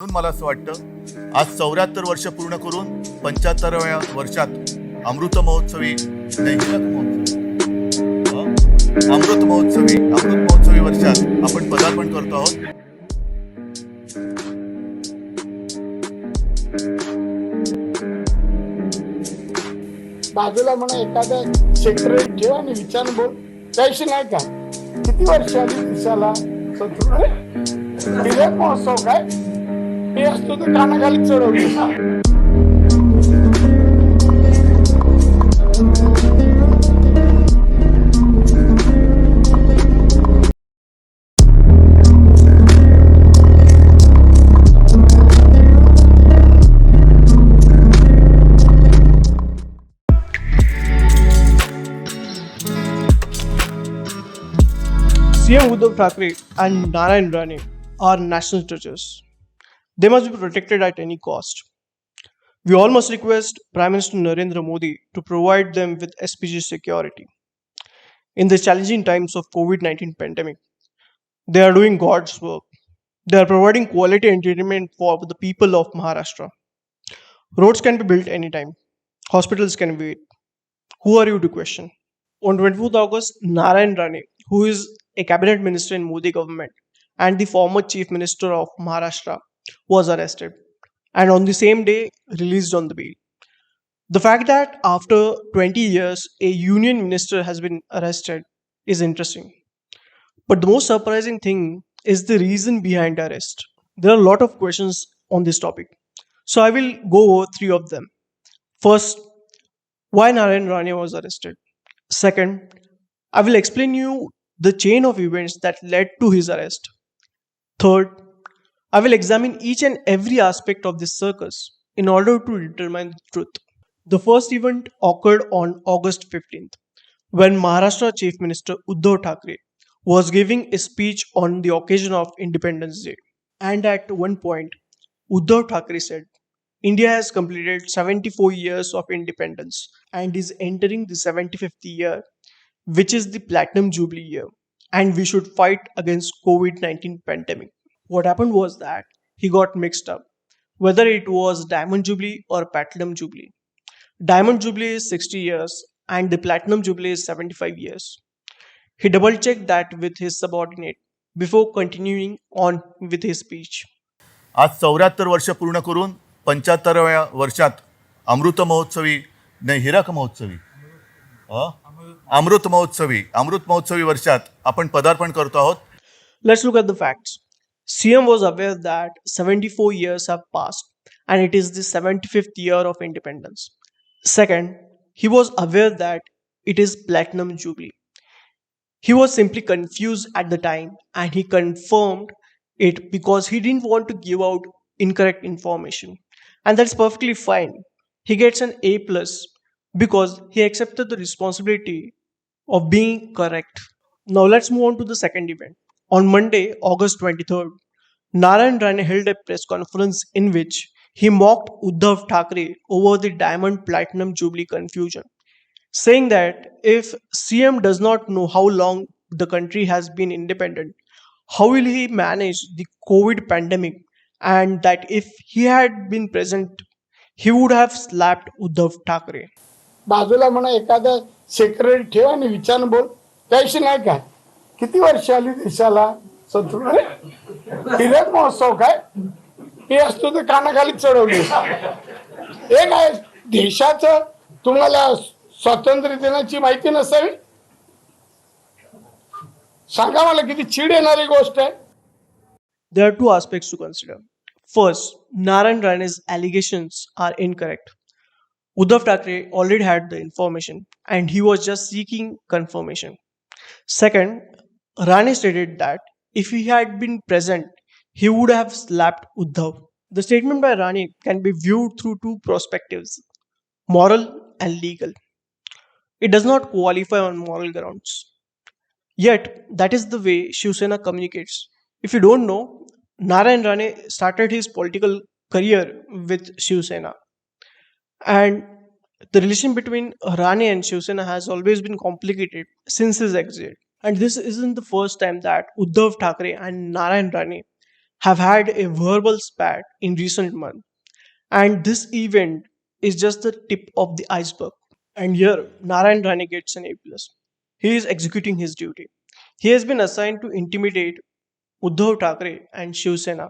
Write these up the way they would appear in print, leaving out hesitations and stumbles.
म्हणून मला असं वाटतं आज 74 वर्ष पूर्ण करून 75व्या वर्षात अमृत महोत्सवी अमृत महोत्सवी वर्षात आपण पदार्पण करतो आहोत. बाजूला म्हणा एखादा सेक्रेटरी ठेव आणि विचार बोल त्याशी नाही का किती वर्ष आली दिसाला तिथे महोत्सव काय हे असतो तर कानाखाली चढवली. CM Uddhav Thackeray and Narayan Rane are national treasures. They must be protected at any cost. We all must request Prime Minister Narendra Modi to provide them with SPG security. In the challenging times of COVID-19 pandemic, they are doing God's work. They are providing quality entertainment for the people of Maharashtra. Roads can be built anytime. Hospitals can wait. Who are you to question? On 24th August, Narayan Rane, who is a cabinet minister in Modi government and the former chief minister of Maharashtra, was arrested and on the same day released on the bail. The fact that after 20 years a union minister has been arrested is interesting. But the most surprising thing is the reason behind the arrest. There are a lot of questions on this topic. So I will go over three of them. First, why Narayan Rane was arrested. Second, I will explain you the chain of events that led to his arrest. Third, I will examine each and every aspect of this circus in order to determine the truth. The first event occurred on August 15th, when Maharashtra Chief Minister Uddhav Thackeray was giving a speech on the occasion of Independence Day. And at one point, Uddhav Thackeray said, India has completed 74 years of independence and is entering the 75th year, which is the Platinum Jubilee year, and we should fight against COVID-19 pandemic. What happened was that he got mixed up, whether it was Diamond Jubilee or Platinum Jubilee. Diamond Jubilee is 60 years and the Platinum Jubilee is 75 years. He double-checked that with his subordinate before continuing on with his speech. आज 74 वर्ष पूर्ण करून 75व्या वर्षात अमृत महोत्सवी वर्षात आपण पदार्पण करतो आहोत. Let's look at the facts. CM was aware that 74 years have passed and it is the 75th year of independence. Second, he was aware that it is Platinum Jubilee. He was simply confused at the time and he confirmed it because he didn't want to give out incorrect information. And that's perfectly fine. He gets an A plus because he accepted the responsibility of being correct. Now let's move on to the second event. On Monday, August 23rd, Narayan Rane held a press conference in which he mocked Uddhav Thackeray over the Diamond Platinum Jubilee confusion, saying that if CM does not know how long the country has been independent, how will he manage the COVID pandemic, and that if he had been present, he would have slapped Uddhav Thackeray. बाजूला म्हणा एखादा secretary ठेव आणि विचार बोल त्याशी नाही का किती वर्ष आली दिसाला तिथे महोत्सव काय हे असतो तर कानाखाली चढवली. हे काय देशाचं तुम्हाला स्वातंत्र्य दिनाची माहिती नसावी सांगा मला किती चीड येणारी गोष्ट आहे. There are two aspects to consider. First, Narayan Rane's allegations are incorrect. Uddhav Thackeray already had the information and he was just seeking confirmation. Second, Rane stated that if he had been present, he would have slapped Uddhav. The statement by Rane can be viewed through two perspectives, moral and legal. It does not qualify on moral grounds. Yet, that is the way Shiv Sena communicates. If you don't know, Narayan Rane started his political career with Shiv Sena. And the relation between Rane and Shiv Sena has always been complicated since his exit. And this isn't the first time that Uddhav Thackeray and Narayan Rane have had a verbal spat in recent months, and this event is just the tip of the iceberg. And here, Narayan Rane gets an A+. He is executing his duty. He has been assigned to intimidate Uddhav Thackeray and Shiv Sena,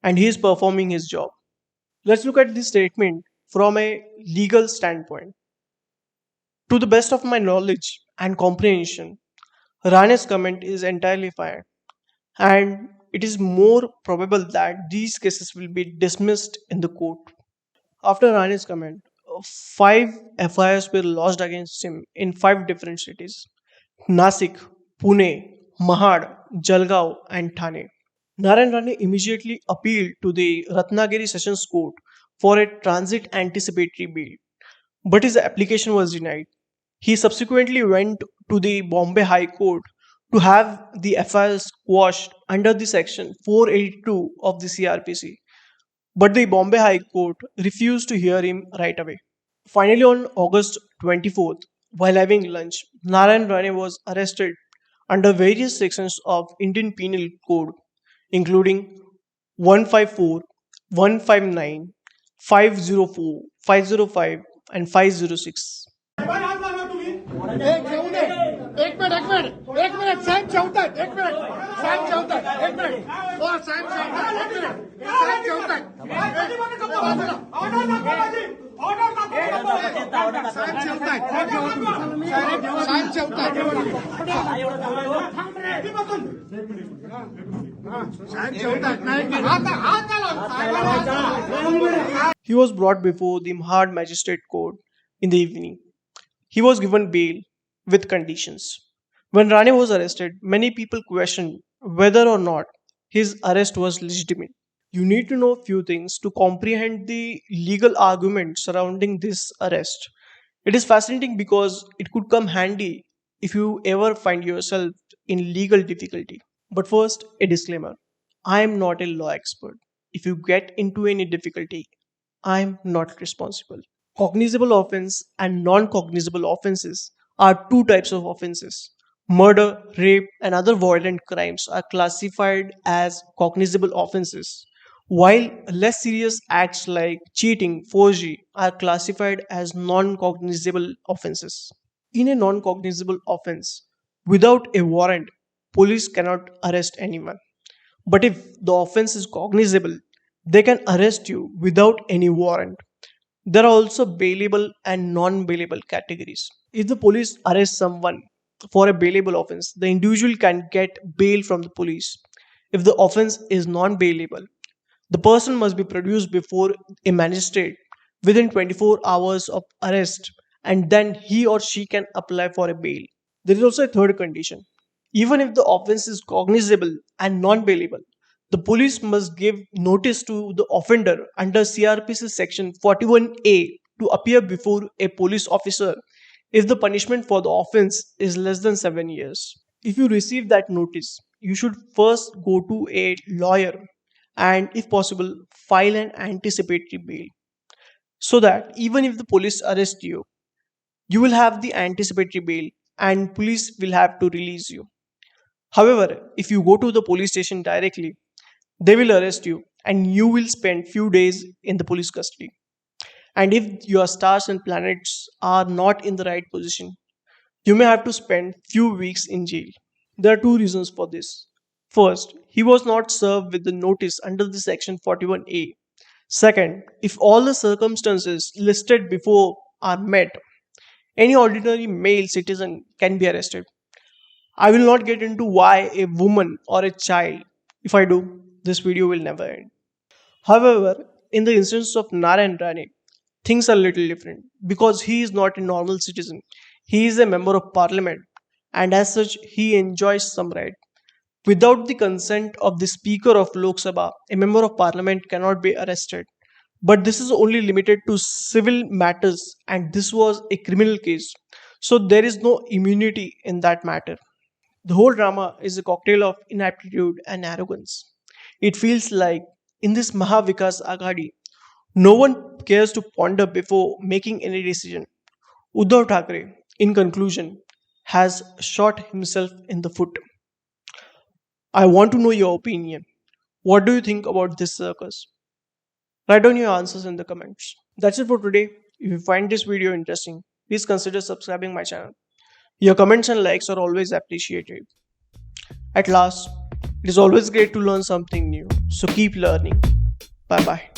and he is performing his job. Let's look at this statement from a legal standpoint. To the best of my knowledge and comprehension, Rane's comment is entirely fine, and it is more probable that these cases will be dismissed in the court. After Rane's comment, five FIRs were lodged against him in five different cities: Nasik, Pune, Mahad, Jalgaon, and Thane. Narayan Rane immediately appealed to the Ratnagiri Sessions Court for a transit anticipatory bail, but his application was denied. He subsequently went to the Bombay High Court to have the FIRs quashed under the section 482 of the CRPC, but the Bombay High Court refused to hear him right away. Finally, on August 24th, while having lunch, Narayan Rane was arrested under various sections of Indian Penal Code, including 154, 159, 504, 505, and 506. एक घेऊ नये. एक minute साहेब जेवतात. एक minute साहेब जेवतात. एक minute हो साहेब जेवतात. एक मिनिट साहेब जेवतात. बाजूला. साहेब जेवतात. साहेब जेवतात. साहेब जेवतात. नाही हात घाला. He was brought before the Mahad Magistrate Court in the evening. He was given bail with conditions. When Rane was arrested, many people questioned whether or not his arrest was legitimate. You need to know few things to comprehend the legal argument surrounding this arrest. It is fascinating because it could come handy if you ever find yourself in legal difficulty. But first, a disclaimer. I am not a law expert. If you get into any difficulty, I am not responsible. Cognizable offense and non-cognizable offenses are two types of offenses. Murder, rape, and other violent crimes are classified as cognizable offenses, while less serious acts like cheating, forgery are classified as non-cognizable offenses. In a non-cognizable offense, without a warrant, police cannot arrest anyone. But if the offense is cognizable, they can arrest you without any warrant. There are also bailable and non-bailable categories. If the police arrest someone for a bailable offense, the individual can get bail from the police. If the offense is non-bailable, the person must be produced before a magistrate within 24 hours of arrest, and then he or she can apply for a bail. There is also a third condition. Even if the offense is cognizable and non-bailable, the police must give notice to the offender under CRPC section 41A to appear before a police officer if the punishment for the offense is less than 7 years. If you receive that notice, you should first go to a lawyer and, if possible, file an anticipatory bail, so that even if the police arrest you, you will have the anticipatory bail and police will have to release you. However, if you go to the police station directly, they will arrest you and you will spend few days in the police custody. And if your stars and planets are not in the right position, you may have to spend few weeks in jail. There are two reasons for this. First, he was not served with the notice under the section 41A. Second, if all the circumstances listed before are met, any ordinary male citizen can be arrested. I will not get into why a woman or a child. If I do, this video will never end. However, in the instance of Narayan Rane, things are a little different because he is not a normal citizen. He is a member of parliament, and as such, he enjoys some right. Without the consent of the Speaker of Lok Sabha, a member of parliament cannot be arrested. But this is only limited to civil matters, and this was a criminal case. So there is no immunity in that matter. The whole drama is a cocktail of inaptitude and arrogance. It feels like in this Mahavikas Aghadi, no one cares to ponder before making any decision. Uddhav Thackeray, in conclusion, has shot himself in the foot. I want to know your opinion. What do you think about this circus? Write down your answers in the comments. That's it for today. If you find this video interesting, please consider subscribing my channel. Your comments and likes are always appreciated. At last, it is always great to learn something new. So keep learning. Bye bye.